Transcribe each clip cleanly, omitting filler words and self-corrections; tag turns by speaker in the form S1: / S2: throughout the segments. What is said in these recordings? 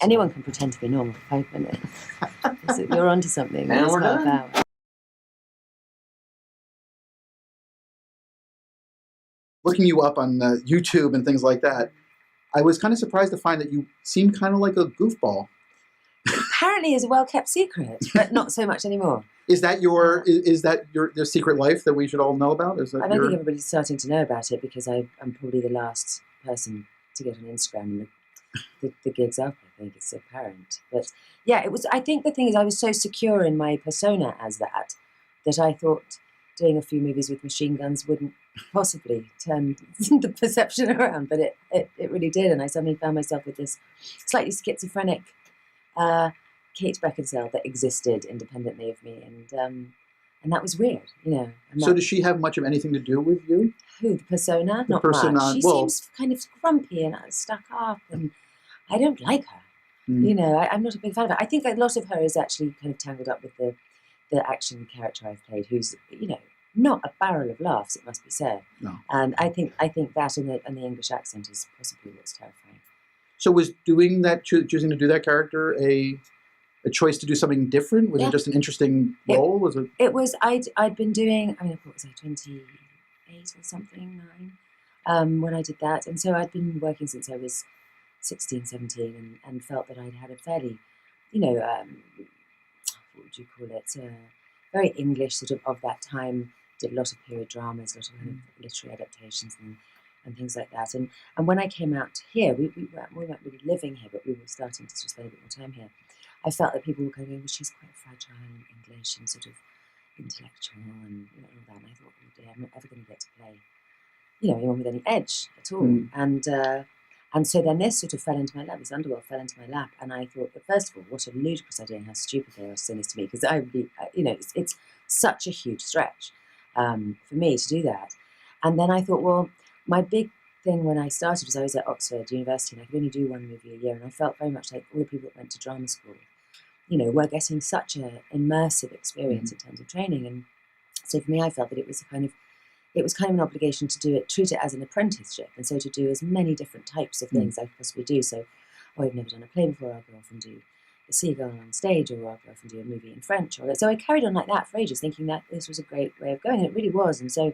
S1: Anyone can pretend to be normal for 5 minutes. So you're onto something.
S2: And we're done. Looking you up on YouTube and things like that, I was kind of surprised to find that you seem kind of like a goofball.
S1: Apparently is a well-kept secret, but not so much anymore.
S2: Is that your secret life that we should all know about? Is that
S1: I don't think everybody's starting to know about it because I'm probably the last person to get on Instagram, and the gig's up. I think it's apparent. But yeah, it was. I think the thing is, I was so secure in my persona as that I thought doing a few movies with machine guns wouldn't possibly turn the perception around, but it really did, and I suddenly found myself with this slightly schizophrenic Kate Beckinsale that existed independently of me, and that was weird, you know.
S2: So does she have much of anything to do with you?
S1: Who, the persona?
S2: The
S1: Not
S2: person
S1: much.
S2: on,
S1: She seems kind of grumpy and stuck up, and I don't like her. You know, I'm not a big fan of her. I think a lot of her is actually kind of tangled up with the action character I've played, who's, you know, not a barrel of laughs, it must be said.
S2: No.
S1: And I think that and the English accent is possibly what's terrifying.
S2: So was doing that, choosing to do that character a choice to do something different? Was it just an interesting role? Was it?
S1: It was. I'd been doing. I mean, what was I, 28 or something, 9, when I did that, and so I'd been working since I was 16, 17, and felt that I'd had a fairly, you know, what would you call it? Very English sort of that time. Did a lot of period dramas, a lot of kind of literary adaptations and things like that. And when I came out here, we weren't really living here, but we were starting to spend a bit more time here. I felt that people were kind of going, well, she's quite fragile and English and sort of intellectual and, you know, all that. And I thought, oh dear, I'm not ever going to get to play, you know, anyone with any edge at all. And so then this sort of fell into my lap. This Underworld fell into my lap, and I thought, that first of all, what a ludicrous idea and how stupid they are to sing this to me, because you know, it's such a huge stretch for me to do that. And then I thought, well, my big thing when I started was I was at Oxford University and I could only do one movie a year, and I felt very much like all the people that went to drama school, you know, were getting such an immersive experience in terms of training. And so for me, I felt that it was kind of an obligation to treat it as an apprenticeship, and so to do as many different types of things I could possibly do. So, I've never done a play before, I'll go off and do a seagull on stage, or I'll go off and do a movie in French. So I carried on like that for ages, thinking that this was a great way of going, and it really was. And so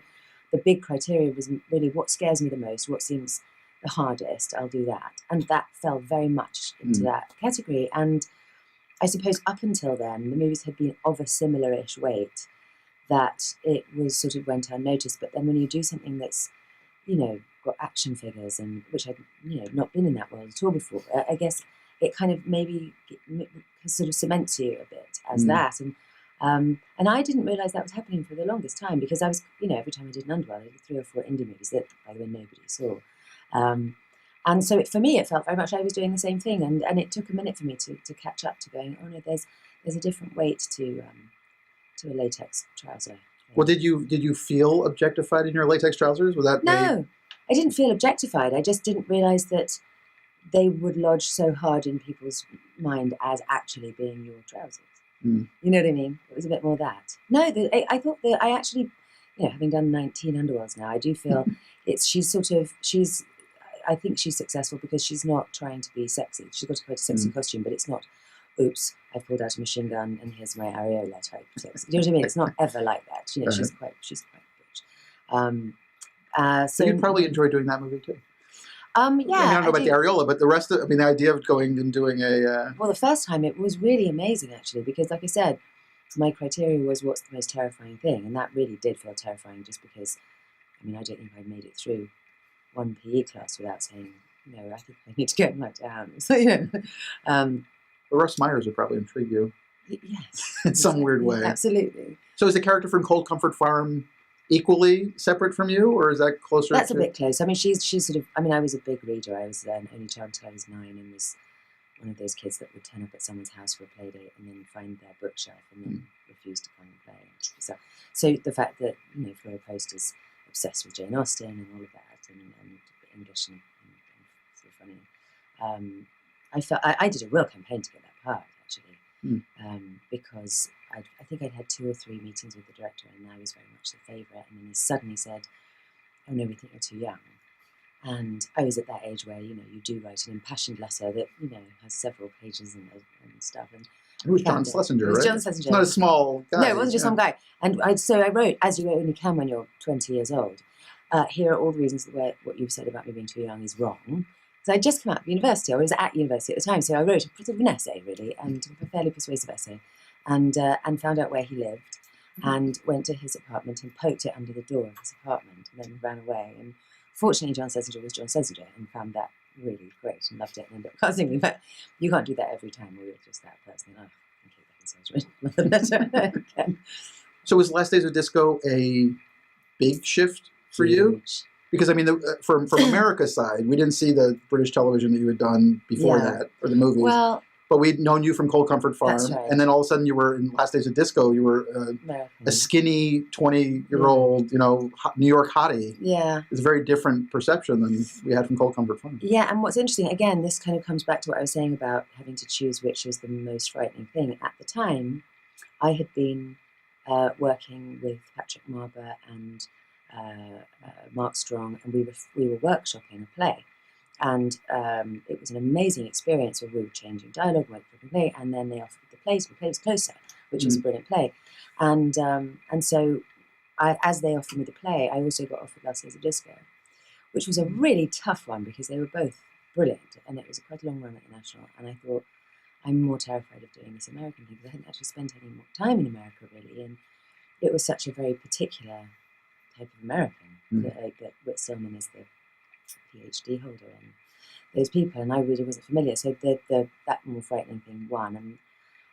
S1: the big criteria was really what scares me the most, what seems the hardest, I'll do that. And that fell very much into that category. And I suppose up until then, the movies had been of a similar-ish weight, that it was sort of went unnoticed. But then when you do something that's, you know, got action figures, and which I'd, you know, not been in that world at all before, I guess it kind of maybe sort of cements you a bit as that. And I didn't realise that was happening for the longest time, because I was, you know, every time I did an Underworld, I did 3 or 4 indie movies that, by the way, nobody saw. And so for me, it felt very much like I was doing the same thing. And it took a minute for me to catch up to going, oh no, there's a different weight to a latex trouser.
S2: Well, did you feel objectified in your latex trousers? Was that
S1: no? I didn't feel objectified. I just didn't realise that they would lodge so hard in people's mind as actually being your trousers. You know what I mean? It was a bit more that. No, I thought that I actually, you know, having done 19 Underworlds now, I do feel I think she's successful because she's not trying to be sexy. She's got quite a sexy costume, but it's not, oops, I've pulled out a machine gun and here's my areola type sexy. Do you know what I mean? It's not ever like that. You know, she's quite bitch.
S2: So you'd probably enjoy doing that movie too.
S1: Yeah.
S2: I mean, I don't know about the areola, but the rest of, I mean, the idea of going and doing a...
S1: Well, the first time it was really amazing, actually, because like I said, my criteria was what's the most terrifying thing, and that really did feel terrifying, just because, I mean, I don't think I made it through one PE class without saying, no, I think I need to go and lie down. So, you know.
S2: Well, Russ Myers would probably intrigue you.
S1: Yes.
S2: In some weird way.
S1: Absolutely.
S2: So is the character from Cold Comfort Farm equally separate from you, or is that closer?
S1: That's a bit close. I mean, she's sort of, I mean, I was a big reader. I was an only child until I was 9, and was one of those kids that would turn up at someone's house for a play date and then find their bookshelf and then refuse to come and play. So the fact that, you know, Flora Post is obsessed with Jane Austen and all of that, and English and sort of funny. I felt I did a real campaign to get that part, actually, because I think I'd had 2 or 3 meetings with the director, and I was very much the favourite. And then he suddenly said, "Oh no, we think you're too young." And I was at that age where, you do write an impassioned letter that, has several pages and stuff. And
S2: it was John Schlesinger,
S1: right? It was
S2: right?
S1: John Schlesinger.
S2: It's not a small guy.
S1: No, it wasn't just some guy. And so I wrote, as you only can when you're 20 years old, here are all the reasons where what you've said about me being too young is wrong. So I'd just come out of university. I was at university at the time. So I wrote sort of an essay, really, and a fairly persuasive essay, and found out where he lived, and went to his apartment and poked it under the door of his apartment, and then ran away. And fortunately, John Schlesinger was John Schlesinger and found that really great and loved it and ended up casting me. But you can't do that every time, or you're just that person. Oh, Kate Beckinsale's written another letter again.
S2: So was Last Days of Disco a big shift for you? Because, I mean, from America's side, we didn't see the British television that you had done before that, or the movies.
S1: Well,
S2: but we'd known you from Cold Comfort Farm.
S1: That's right.
S2: And then all of a sudden you were in Last Days of Disco. You were a skinny 20-year-old, New York hottie.
S1: Yeah.
S2: It's a very different perception than we had from Cold Comfort Farm.
S1: Yeah, and what's interesting, again, this kind of comes back to what I was saying about having to choose which was the most frightening thing. At the time, I had been working with Patrick Marber and Mark Strong, and we were workshopping a play. And it was an amazing experience where we were changing dialogue, working the play, and then they offered the play, so the play was Closer, which was a brilliant play. And so as they offered me the play, I also got offered Last Days of Disco, which was a really tough one because they were both brilliant, and it was quite a long run at the National. And I thought, I'm more terrified of doing this American thing because I hadn't actually spent any more time in America, really. And it was such a very particular type of American that Whit Stillman is the PhD holder and those people, and I really wasn't familiar. So that more frightening thing won, and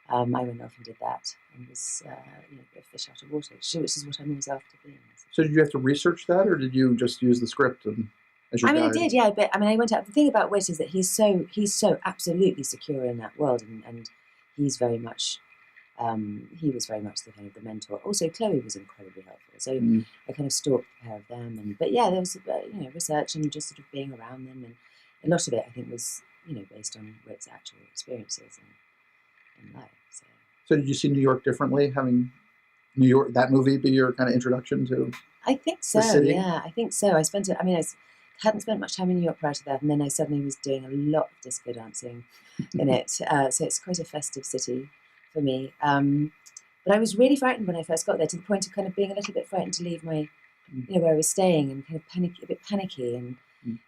S1: I went off and did that, and was a fish out of water, which is what I'm always after being.
S2: So did you have to research that, or did you just use the script as your guide?
S1: I did, yeah. But I went out. The thing about Whit is that he's so absolutely secure in that world, and he's very much. He was very much the kind of the mentor. Also, Chloe was incredibly helpful. So I kind of stalked the pair of them, but yeah, there was research and just sort of being around them, and a lot of it I think was based on Whit's actual experiences in life.
S2: So did you see New York differently, having New York, that movie, be your kind of introduction to?
S1: I think so.
S2: The city?
S1: Yeah, I think so. I hadn't spent much time in New York prior to that, and then I suddenly was doing a lot of disco dancing in it. So it's quite a festive city for me. But I was really frightened when I first got there, to the point of kind of being a little bit frightened to leave my, where I was staying, and kind of a bit panicky. And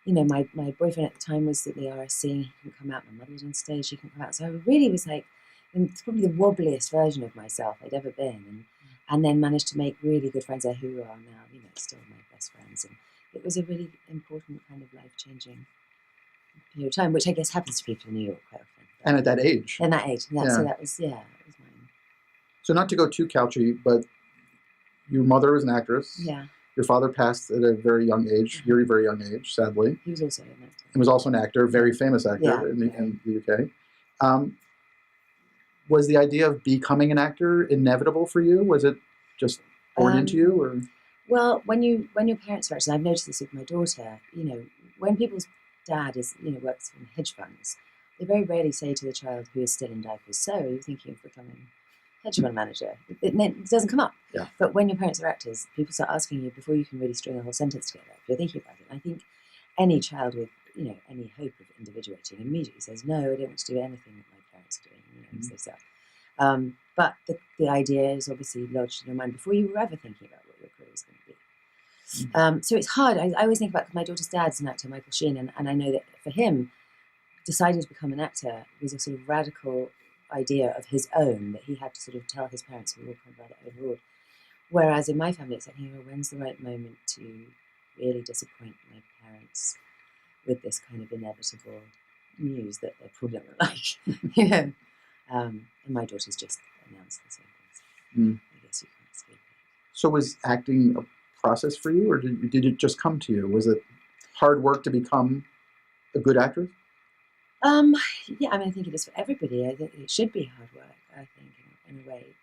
S1: my boyfriend at the time was at the RSC, and he couldn't come out. My mother was on stage, she couldn't come out. So I really was like, it's probably the wobbliest version of myself I'd ever been, and then managed to make really good friends there who are now, still my best friends. And it was a really important kind of life-changing period of time, which I guess happens to people in New York quite often.
S2: And at that age.
S1: And that age, so that was mine.
S2: So not to go too couchy, but your mother was an actress.
S1: Yeah.
S2: Your father passed at a very young age, very, very young age, sadly.
S1: He was also an actor.
S2: He was also an actor, very famous actor in the UK. Was the idea of becoming an actor inevitable for you? Was it just born into you, or?
S1: Well, when your parents are actors, and I've noticed this with my daughter, when people's dad works in hedge funds, they very rarely say to the child who is still in diapers, "So, are you thinking of becoming a hedge fund manager?" It doesn't come up.
S2: Yeah.
S1: But when your parents are actors, people start asking you before you can really string a whole sentence together, if you're thinking about it. And I think any child with any hope of individuating immediately says, "No, I don't want to do anything that my parents are doing," as they say. But the idea is obviously lodged in your mind before you were ever thinking about what your career was going to be. So it's hard. I always think about, my daughter's dad's an actor, Michael Sheen, and I know that for him, deciding to become an actor was a sort of radical idea of his own that he had to sort of tell his parents, who were all kind of rather overawed. Whereas in my family, it's like, when's the right moment to really disappoint my parents with this kind of inevitable news that they're probably not like, and my daughter's just announced the same things. I guess you can't escape it.
S2: So was acting a process for you, or did it just come to you? Was it hard work to become a good actress?
S1: Yeah, I think it is for everybody. I think it should be hard work, I think, in a way.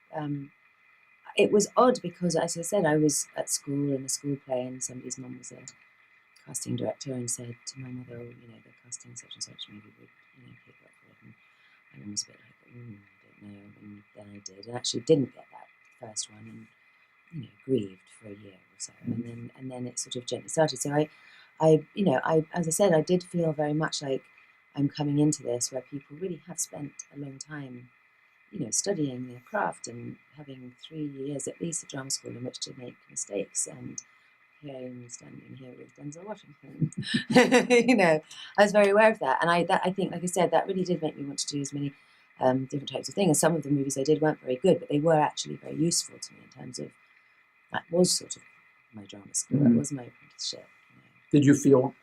S1: It was odd because, as I said, I was at school in a school play, and somebody's mum was a casting director and said to my mother, they're casting such and such, maybe we'd, pick up for it. And my mum was a bit like, I don't know. And then I did, and actually didn't get that first one, and grieved for a year or so, and then it sort of gently started. So as I said, I did feel very much like I'm coming into this where people really have spent a long time, studying their craft and having 3 years at least of drama school in which to make mistakes. And here I'm standing here with Denzel Washington. I was very aware of that, and I think, like I said, that really did make me want to do as many different types of things. And some of the movies I did weren't very good, but they were actually very useful to me in terms of that was sort of my drama school. That was my apprenticeship.
S2: Did you feel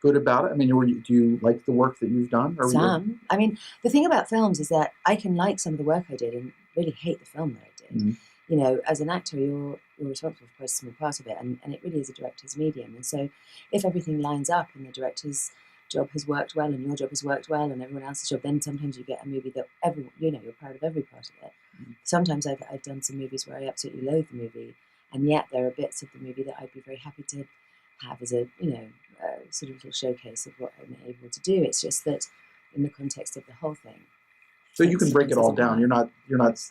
S2: good about it? I mean, do you like the work that you've done? Or
S1: some. I mean, the thing about films is that I can like some of the work I did and really hate the film that I did. As an actor, you're responsible for a small part of it, and it really is a director's medium. And so if everything lines up and the director's job has worked well and your job has worked well and everyone else's job, then sometimes you get a movie that you're proud of every part of it. Sometimes I've done some movies where I absolutely loathe the movie, and yet there are bits of the movie that I'd be very happy to have as a sort of little showcase of what I'm able to do. It's just that in the context of the whole thing.
S2: So you can break it all down. You're not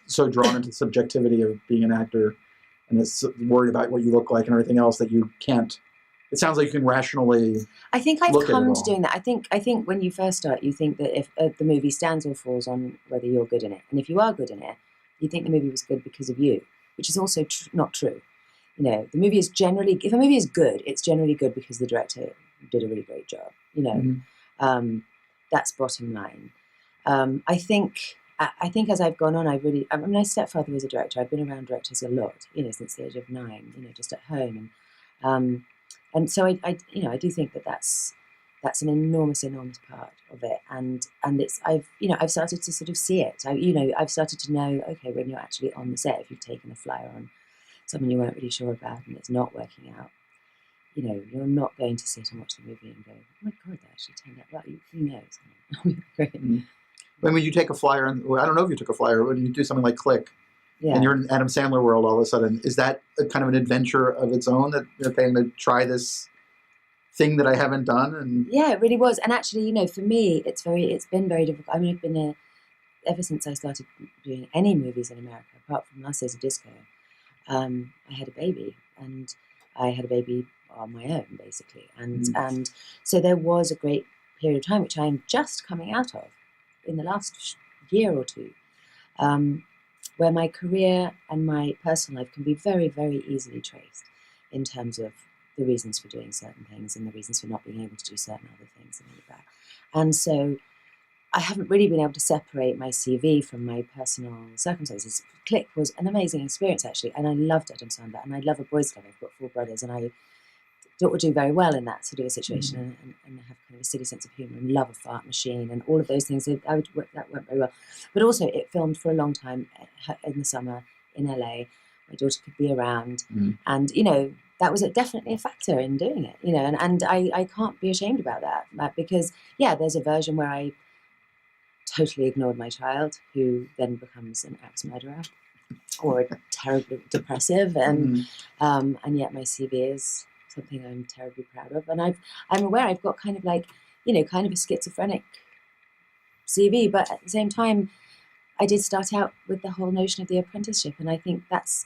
S2: so drawn into the subjectivity of being an actor and it's worried about what you look like and everything else that you can't. It sounds like you can rationally.
S1: I think I've come to doing that. I think when you first start, you think that if the movie stands or falls on whether you're good in it, and if you are good in it, you think the movie was good because of you, which is also not true. The movie is generally, if a movie is good, it's generally good because the director did a really great job. That's bottom line. I think as I've gone on, my stepfather was a director. I've been around directors a lot, since the age of 9, just at home, and so I do think that that's an enormous part of it, and I've started to sort of see it. I've started to know, okay, when you're actually on the set, if you've taken a flyer on someone you weren't really sure about and it's not working out, you're not going to sit and watch the movie and go, oh my God, that actually turned out well. Who knows? Great.
S2: When you take a flyer, I don't know if you took a flyer, when you do something like Click, and you're in Adam Sandler world all of a sudden, is that a kind of an adventure of its own that you're going to try this thing that I haven't done? And
S1: yeah, it really was. And actually, for me, it's been very difficult. I mean, I've been ever since I started doing any movies in America, apart from Last Days of Disco. I had a baby, and I had a baby on my own, basically. And so there was a great period of time, which I am just coming out of in the last year or two, where my career and my personal life can be very, very easily traced in terms of the reasons for doing certain things and the reasons for not being able to do certain other things and all of that. And so I haven't really been able to separate my CV from my personal circumstances. Click was an amazing experience, actually, and I loved Adam Sandler, and I love A Boys Club. I've got 4 brothers, and I do very well in that sort of a situation, and have kind of a silly sense of humour and love a fart machine and all of those things. So that went very well. But also, it filmed for a long time in the summer in LA. My daughter could be around, and that was definitely a factor in doing it. And I can't be ashamed about that, because there's a version where I totally ignored my child, who then becomes an axe murderer or terribly depressive, and yet my CV is something I'm terribly proud of, and I'm aware I've got kind of like kind of a schizophrenic CV, but at the same time I did start out with the whole notion of the apprenticeship, and I think that's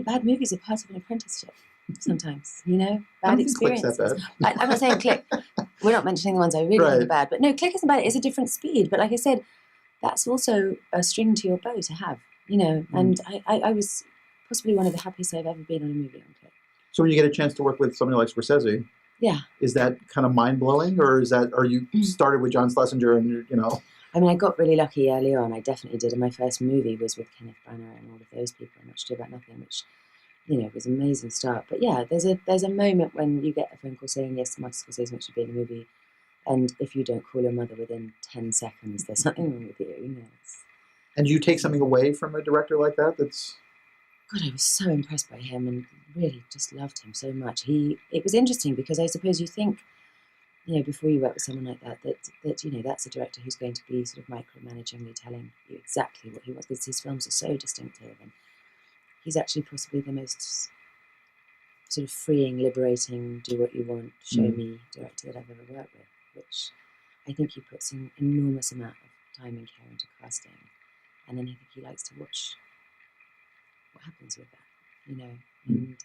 S1: bad movies are part of an apprenticeship sometimes, bad experiences. I'm not saying Click. We're not mentioning the ones I really think are bad, but no, Click isn't bad. It's a different speed, but like I said, that's also a string to your bow to have, and I was possibly one of the happiest I've ever been on a movie on Click.
S2: So when you get a chance to work with somebody like Scorsese, is that kind of mind-blowing, or are you started with John Schlesinger and
S1: I mean, I got really lucky early on. I definitely did, and my first movie was with Kenneth Branagh and all of those people, and Much Ado About Nothing, which was an amazing start. But there's a moment when you get a phone call saying yes, Martin Scorsese wants you to be in a movie, and if you don't call your mother within 10 seconds, there's something wrong with you.
S2: And you take something away from a director like that?
S1: God, I was so impressed by him and really just loved him so much. It was interesting because I suppose you think, before you work with someone like that that's a director who's going to be sort of micromanagingly telling you exactly what he wants, because his films are so distinctive, and he's actually possibly the most sort of freeing, liberating, do what you want, show me director that I've ever worked with, which I think he puts an enormous amount of time and care into casting, and then I think he likes to watch what happens with that,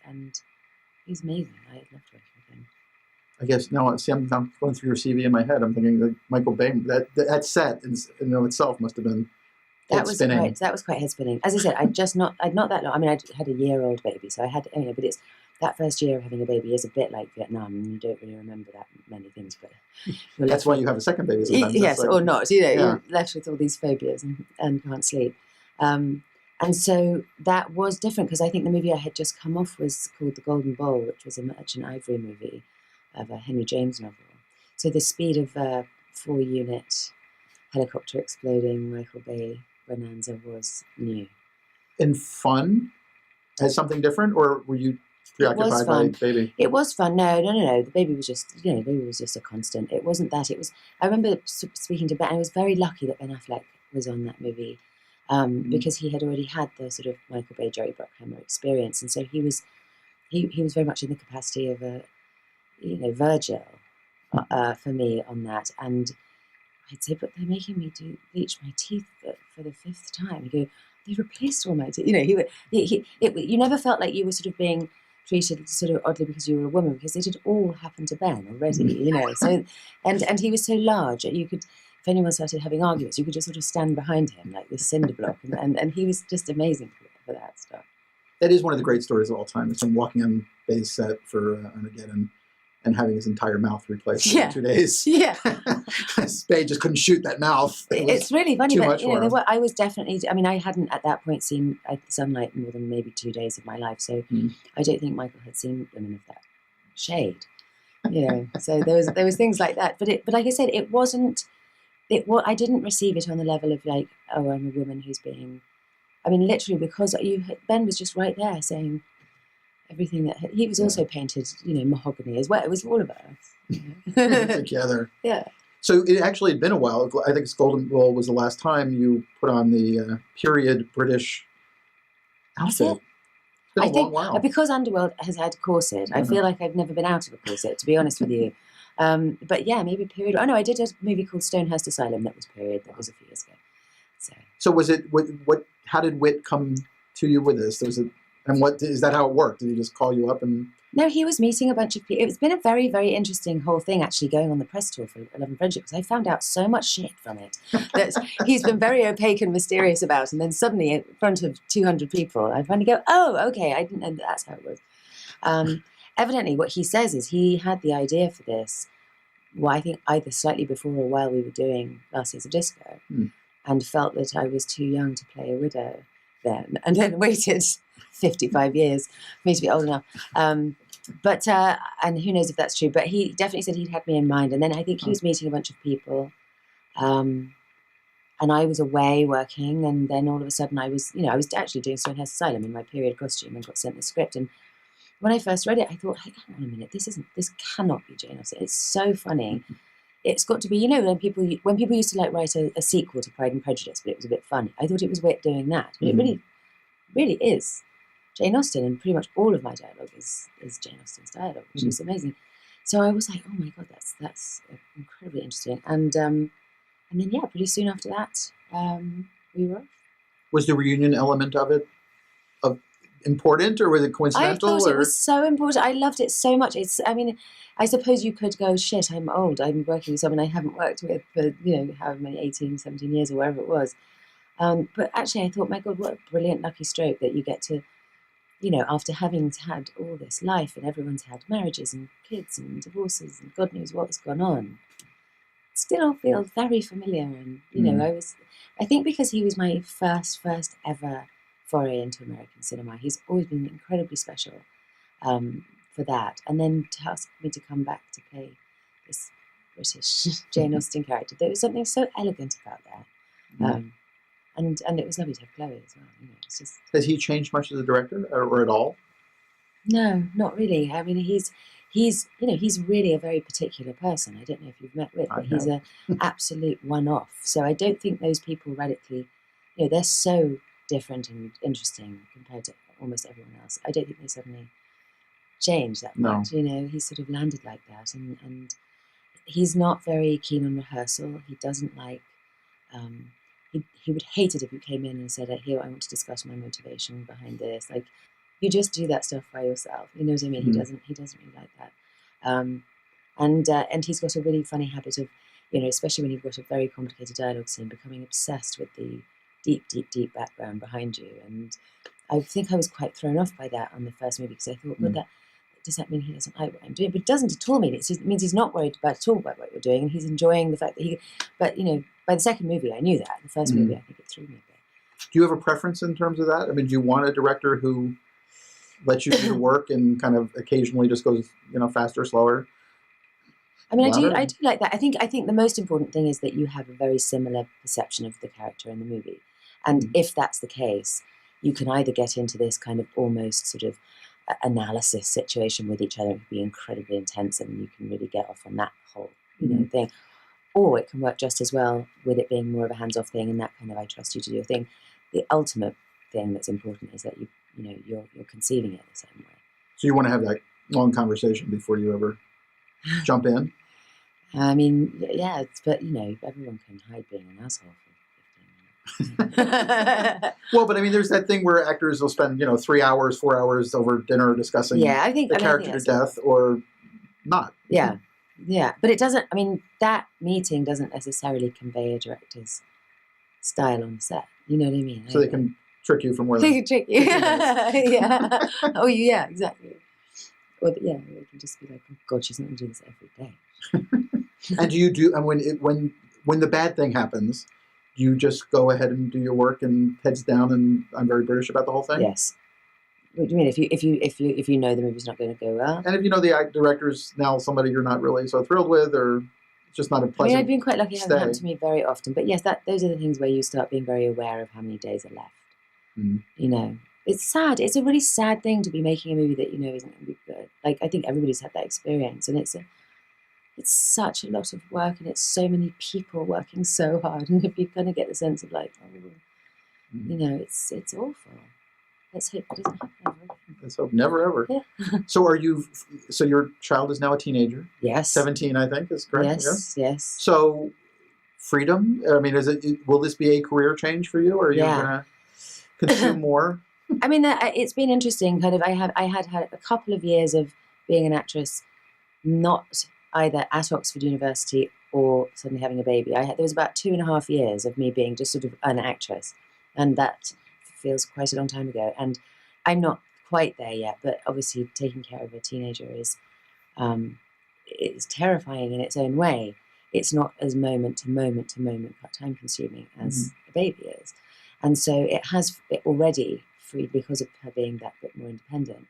S1: and he's amazing. I loved working with him.
S2: I guess now, see, I'm going through your CV in my head. I'm thinking that Michael Bay, that set in itself must have been head spinning.
S1: That was quite head spinning. As I said, I'd not that long. I mean, I'd had a year-old baby, so I had, but it's that first year of having a baby is a bit like Vietnam, and you don't really remember that many things. But
S2: that's why you have a second baby sometimes.
S1: Yes, or not. You're left with all these phobias and can't sleep. And so that was different because I think the movie I had just come off was called The Golden Bowl, which was a Merchant Ivory movie of a Henry James novel. So the speed of 4-unit helicopter exploding Michael Bay bonanza was new.
S2: And fun as something different, or were you preoccupied by baby?
S1: It was fun. No. The baby was just, the baby was just a constant. It wasn't that. It was. I remember speaking to Ben. I was very lucky that Ben Affleck was on that movie. Because he had already had the sort of Michael Bay, Jerry Bruckheimer experience, and so he was very much in the capacity of a, Virgil for me on that. And I'd say, but they're making me bleach my teeth for the 5th time. He'd go, they replaced all my teeth. You never felt like you were sort of being treated sort of oddly because you were a woman, because it had all happened to Ben already, So, and he was so large that you could. If anyone started having arguments, you could just sort of stand behind him like this cinder block, and he was just amazing for that stuff.
S2: That is one of the great stories of all time. It's him walking on Bay's set for Armageddon and having his entire mouth replaced in 2 days.
S1: Yeah,
S2: Bay just couldn't shoot that mouth.
S1: It's really funny, but I was definitely. I mean, I hadn't at that point seen the sunlight more than maybe 2 days of my life, so I don't think Michael had seen women of that shade. So there was things like that, but like I said, it wasn't. I didn't receive it on the level of like, oh, I'm a woman who's being. I mean, literally, because Ben was just right there saying everything that he was also painted, mahogany as well. It was all of us
S2: together.
S1: Yeah.
S2: So it actually had been a while. I think Golden Bowl was the last time you put on the period British outfit.
S1: I think because Underworld has had corset, I feel like I've never been out of a corset, to be honest with you. But yeah, maybe period. Oh no, I did a movie called Stonehurst Asylum that was period. That was a few years ago.
S2: So was it? What? How did Whit come to you with this? And what is that? How it worked? Did he just call you up and?
S1: No, he was meeting a bunch of people. It's been a very, very interesting whole thing actually going on the press tour for 11 Friendship, because I found out so much shit from it that he's been very opaque and mysterious about, and then suddenly in front of 200 people, I finally go, oh, okay, I didn't know that's how it was. Evidently, what he says is he had the idea for this. Well, I think either slightly before or while we were doing Last Years of Disco, and felt that I was too young to play a widow then, and then waited 55 years for me to be old enough. But and who knows if that's true, but he definitely said he'd had me in mind. And then I think he was meeting a bunch of people, and I was away working, and then all of a sudden I was actually doing Stonehurst Asylum in my period costume and got sent the script. And when I first read it, I thought, hey, hang on a minute, this cannot be Jane Austen. It's so funny. It's got to be, when people used to like write a sequel to Pride and Prejudice, but it was a bit funny. I thought it was Whit doing that, but it really, really is Jane Austen, and pretty much all of my dialogue is Jane Austen's dialogue, which is amazing. So I was like, oh my god, that's incredibly interesting. And then pretty soon after that, we were off.
S2: Was the reunion element of it important, or was it coincidental?
S1: I thought it was so important. I loved it so much. I suppose you could go, shit, I'm old. I'm working with someone I haven't worked with for, however many, 18, 17 years or wherever it was. But actually I thought, my God, what a brilliant lucky stroke that you get to, after having had all this life and everyone's had marriages and kids and divorces and God knows what's gone on, still feel very familiar. And, I think because he was my first ever foray into American cinema, he's always been incredibly special for that. And then to ask me to come back to play this British Jane Austen character, there was something so elegant about that. And it was lovely to have Chloe as well. It's just.
S2: Has he changed much as a director, or at all?
S1: No, not really. I mean, he's really a very particular person. I don't know if you've met with, but he's an absolute one-off. So I don't think those people radically, they're so different and interesting compared to almost everyone else. I don't think they suddenly change that much. He's sort of landed like that, and he's not very keen on rehearsal. He doesn't like. He would hate it if you came in and said, "Here, I want to discuss my motivation behind this." Like, you just do that stuff by yourself. You know what I mean? He doesn't really like that. And And he's got a really funny habit of, especially when you've got a very complicated dialogue scene, becoming obsessed with the deep, deep, deep background behind you. And I think I was quite thrown off by that on the first movie, because I thought, well, does that mean he doesn't like what I'm doing? But it doesn't at all mean it. It means he's not worried at all about what you're doing, and he's enjoying the fact that But by the second movie, I knew that. The first movie, I think it threw me a bit.
S2: Do you have a preference in terms of that? I mean, do you want a director who lets you do the work and kind of occasionally just goes, faster, slower?
S1: I mean, I do like that. I think the most important thing is that you have a very similar perception of the character in the movie, and if that's the case, you can either get into this kind of almost sort of analysis situation with each other. It can be incredibly intense, and you can really get off on that whole thing, or it can work just as well with it being more of a hands-off thing, and that kind of I trust you to do your thing. The ultimate thing that's important is that you're conceiving it the same way.
S2: So you want to have that long conversation before you ever jump in?
S1: I mean, yeah, but everyone can hide being an asshole for 15 minutes.
S2: Well, but I mean, there's that thing where actors will spend 3 hours, 4 hours over dinner discussing the character to death, or not.
S1: Yeah, but it doesn't. I mean, that meeting doesn't necessarily convey a director's style on set. You know what I mean?
S2: So they can trick you from where
S1: they can trick you. Yeah. Oh, yeah, exactly. Or they can just be like, oh God, she's not going to do this every day.
S2: And and when the bad thing happens, do you just go ahead and do your work and heads down and I'm very British about the whole thing?
S1: Yes. What do you mean? If you know the movie's not going to go well,
S2: and if you know the director's now somebody you're not really so thrilled with, or it's just not a pleasant.
S1: I've been quite lucky; it hasn't happened to me very often. But yes, those are the things where you start being very aware of how many days are left. It's sad. It's a really sad thing to be making a movie that isn't going to be good. Like, I think everybody's had that experience, and it's such a lot of work, and it's so many people working so hard, and if you kind of get the sense of like, it's awful. Let's hope it doesn't happen ever again.
S2: Let's hope never ever.
S1: Yeah.
S2: So your child is now a teenager?
S1: Yes.
S2: 17, I think, is correct?
S1: Yes.
S2: So freedom. I mean, will this be a career change for you, or are you going to consume more?
S1: I mean, it's been interesting. Kind of, I had a couple of years of being an actress, not either at Oxford University or suddenly having a baby. There was about 2.5 years of me being just sort of an actress, and that feels quite a long time ago. And I'm not quite there yet, but obviously taking care of a teenager is terrifying in its own way. It's not as moment to moment time consuming as a baby is, and so it already freed, because of her being that bit more independent.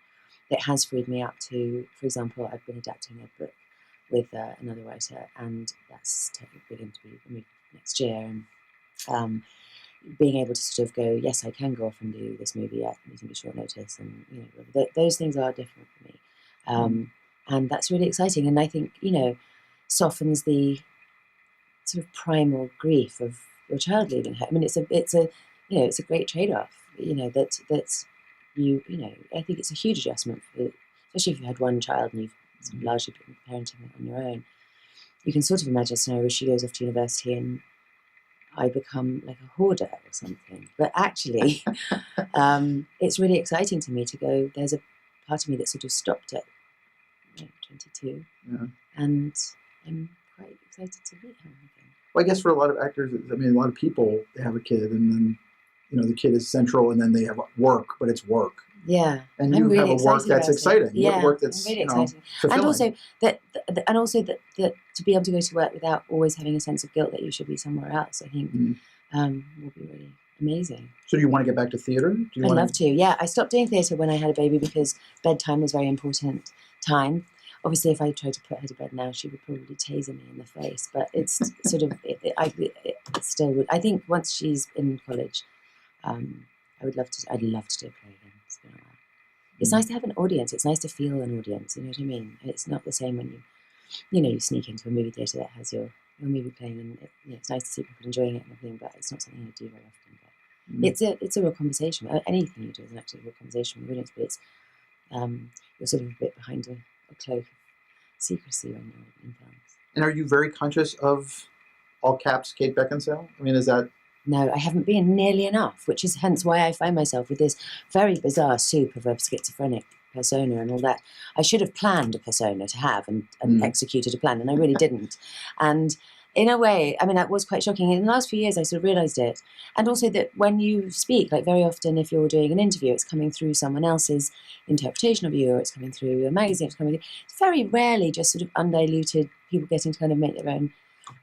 S1: It has freed me up to, for example, I've been adapting a book with another writer, and that's technically going to be moved next year. And being able to sort of go, yes, I can go off and do this movie at reasonably short notice, and those things are different for me, and that's really exciting. And I think softens the sort of primal grief of your child leaving home. I mean, it's a great trade-off. That I think it's a huge adjustment, especially if you had one child and you've sort of largely been parenting it on your own. You can sort of imagine a scenario where she goes off to university and I become like a hoarder or something. But actually, it's really exciting to me to go, there's a part of me that sort of stopped at 22, and I'm quite excited to meet her again.
S2: Well, I guess for a lot of actors, a lot of people, they have a kid, and then the kid is central, and then they have work, but it's work.
S1: Yeah,
S2: and you have a work that's exciting. You have a work that's
S1: really exciting,
S2: fulfilling.
S1: and also that to be able to go to work without always having a sense of guilt that you should be somewhere else, I think will be really amazing.
S2: So do you want to get back to theatre?
S1: I'd love to. Yeah, I stopped doing theatre when I had a baby because bedtime was a very important time. Obviously, if I tried to put her to bed now, she would probably taser me in the face. But it's sort of it still would. I think once she's in college. I'd love to do a play again. It's been a while. It's nice to have an audience. It's nice to feel an audience. You know what I mean? It's not the same when you sneak into a movie theatre that has your movie playing, and it's nice to see people enjoying it and everything. But it's not something I do very often. But it's a real conversation. Anything you do is actually a real conversation with the audience. But it's you're sort of a bit behind a cloak of secrecy when you're in films. And
S2: are you very conscious of all caps Kate Beckinsale? I mean, is that?
S1: No, I haven't been nearly enough, which is hence why I find myself with this very bizarre soup of a schizophrenic persona and all that. I should have planned a persona to have and executed a plan, and I really didn't. And in a way, I mean, that was quite shocking. In the last few years, I sort of realised it. And also that when you speak, like very often if you're doing an interview, it's coming through someone else's interpretation of you, or it's coming through a magazine, it's very rarely just sort of undiluted people getting to kind of make their own.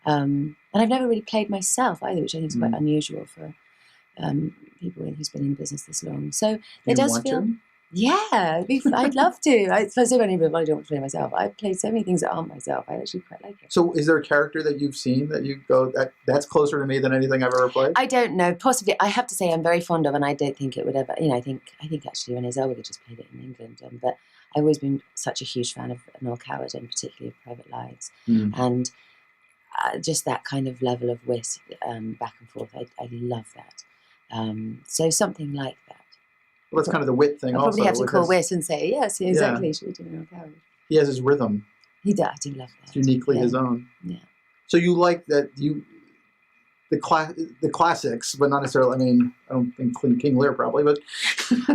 S1: And I've never really played myself either, which I think is quite unusual for people who's been in business this long. So it does feel... To? Yeah, I'd love to. I play so many people I don't want to play myself. I've played so many things that aren't myself. I actually quite like it.
S2: So is there a character that you've seen that you go, that's closer to me than anything I've ever played?
S1: I don't know. Possibly. I have to say I'm very fond of, and I don't think it would ever, I think actually Renee Zellweger just played it in England. But I've always been such a huge fan of Noel Coward, and particularly of Private Lives. And just that kind of level of wit back and forth. I love that. So something like that.
S2: Well, that's kind of the wit thing.
S1: I probably have to call wit and say, yes, exactly. Should we do Noel Coward?
S2: He has his rhythm.
S1: He does. I do love that.
S2: It's uniquely his own.
S1: Yeah.
S2: So you like that the classics, but not necessarily. I mean, I don't think King Lear probably, but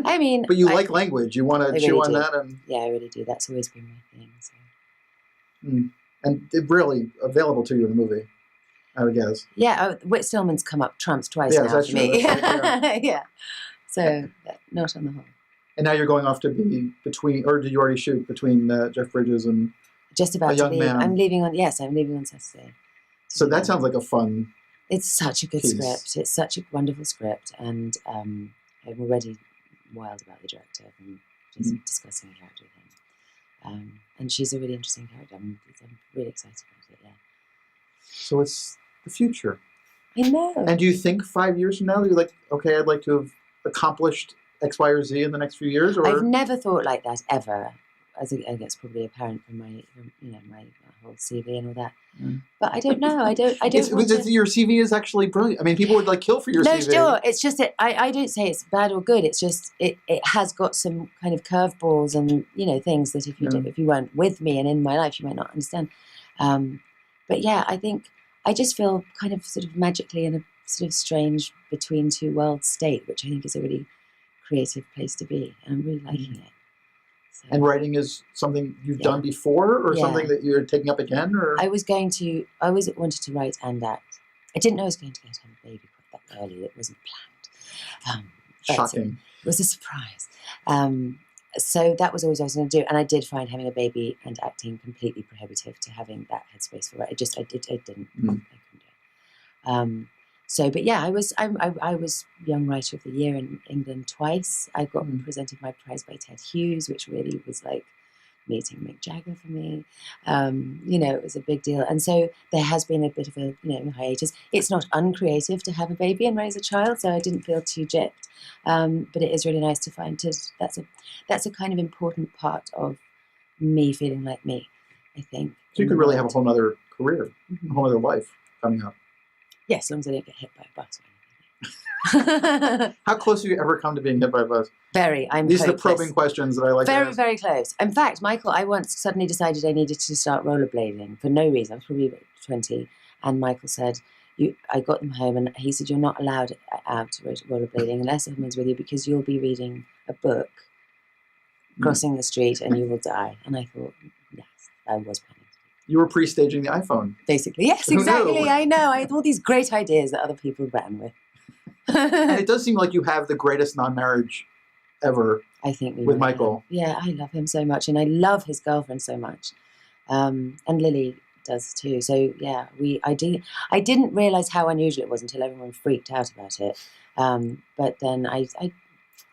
S1: I mean,
S2: but you like language. You want to chew on that, and
S1: I really do. That's always been my thing. So.
S2: And it really available to you in the movie, I would guess.
S1: Yeah, Whit Stillman's come up trumps twice now for me. Right, yeah. So not on the whole.
S2: And now you're going off to be between, or did you already shoot between Jeff Bridges and
S1: just about
S2: a young
S1: to leave?
S2: man?
S1: I'm leaving on Saturday.
S2: So that sounds like a fun.
S1: It's such a good script. It's such a wonderful script, and I'm already wild about the director and just discussing the character with him. And she's a really interesting character. I'm really excited about it. Yeah.
S2: So it's the future.
S1: I know.
S2: And do you think 5 years from now you're like, okay, I'd like to have accomplished X, Y, or Z in the next few years? Or
S1: I've never thought like that ever. I think it's probably apparent from my whole CV and all that. But I don't know. I don't.
S2: Your CV is actually brilliant. I mean, people would kill for your CV.
S1: No, sure. It's just that I don't say it's bad or good. It's just it has got some kind of curveballs and things that if you weren't with me and in my life, you might not understand. But yeah, I think I just feel kind of sort of magically in a sort of strange between two worlds state, which I think is a really creative place to be, and I'm really liking it. So,
S2: and writing is something you've done before, or something that you're taking up again, or
S1: I always wanted to write and act. I didn't know I was going to get to have a baby quite that early. It wasn't planned.
S2: Shocking.
S1: It was a surprise. So that was always what I was going to do, and I did find having a baby and acting completely prohibitive to having that headspace for it. I couldn't do it. So, but yeah, I was Young Writer of the Year in England twice. I got presented my prize by Ted Hughes, which really was like meeting Mick Jagger for me. It was a big deal. And so there has been a bit of a hiatus. It's not uncreative to have a baby and raise a child, so I didn't feel too gypped. But it is really nice to find that's a kind of important part of me feeling like me, I think.
S2: So you could really have a whole other career, a whole other life coming up.
S1: Yes, as long as I don't get hit by a bus or anything.
S2: How close have you ever come to being hit by a bus?
S1: Very.
S2: These are the probing questions that I like to ask.
S1: Very, very close. In fact, Michael, I once suddenly decided I needed to start rollerblading for no reason. I was probably 20. And Michael said, I got them home, and he said, you're not allowed out rollerblading unless someone's with you, because you'll be reading a book, crossing the street, and you will die. And I thought, yes, I was planning.
S2: You were pre-staging the iPhone.
S1: Basically. Yes, exactly. I know. I had all these great ideas that other people ran with.
S2: And it does seem like you have the greatest non-marriage ever.
S1: I think
S2: with Michael.
S1: Yeah, I love him so much, and I love his girlfriend so much. And Lily does too. So yeah, I didn't realize how unusual it was until everyone freaked out about it. But then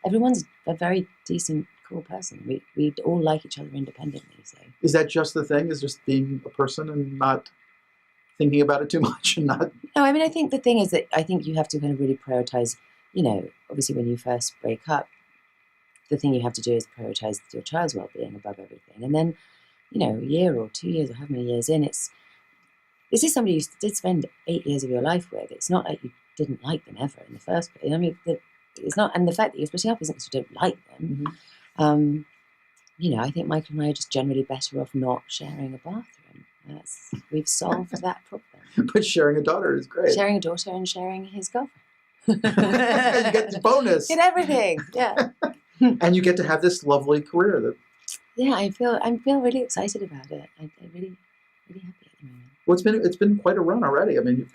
S1: everyone's a very decent, cool person. We all like each other independently. So
S2: is that just the thing? Is just being a person and not thinking about it too much and not?
S1: No, I mean, I think the thing is that I think you have to kind of really prioritize. Obviously, when you first break up, the thing you have to do is prioritize your child's well-being above everything. And then, a year or 2 years or however many years in, this is somebody you did spend 8 years of your life with. It's not like you didn't like them ever in the first place. I mean, it's not, and the fact that you're splitting up isn't because you don't like them. I think Michael and I are just generally better off not sharing a bathroom. We've solved that problem.
S2: But sharing a daughter is great.
S1: Sharing a daughter and sharing his girlfriend.
S2: You get the bonus.
S1: Get everything, yeah.
S2: and you get to have this lovely career. That
S1: Yeah, I feel really excited about it. I'm really happy at the moment.
S2: Well, it's been quite a run already. I mean,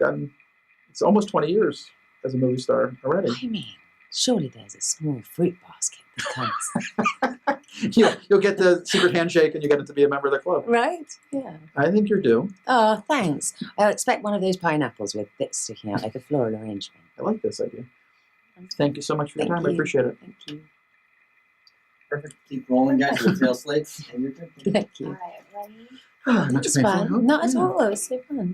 S2: it's almost 20 years as a movie star already.
S1: I mean, surely there's a small fruit basket that comes.
S2: You'll get the secret handshake and you get to be a member of the club.
S1: Right? Yeah.
S2: I think you're due.
S1: Oh, thanks. I'll expect one of those pineapples with bits sticking out like a floral arrangement.
S2: I like this idea. Thank you so much for your time. I appreciate it.
S1: Thank you.
S3: Perfect. Keep rolling, guys, with tail slates, and you're good.
S1: Thank you.
S4: All right, ready?
S2: Not
S1: It
S2: too
S1: was
S2: painful,
S1: fun.
S2: huh?
S1: Not at
S2: Yeah.
S1: all. It was so fun.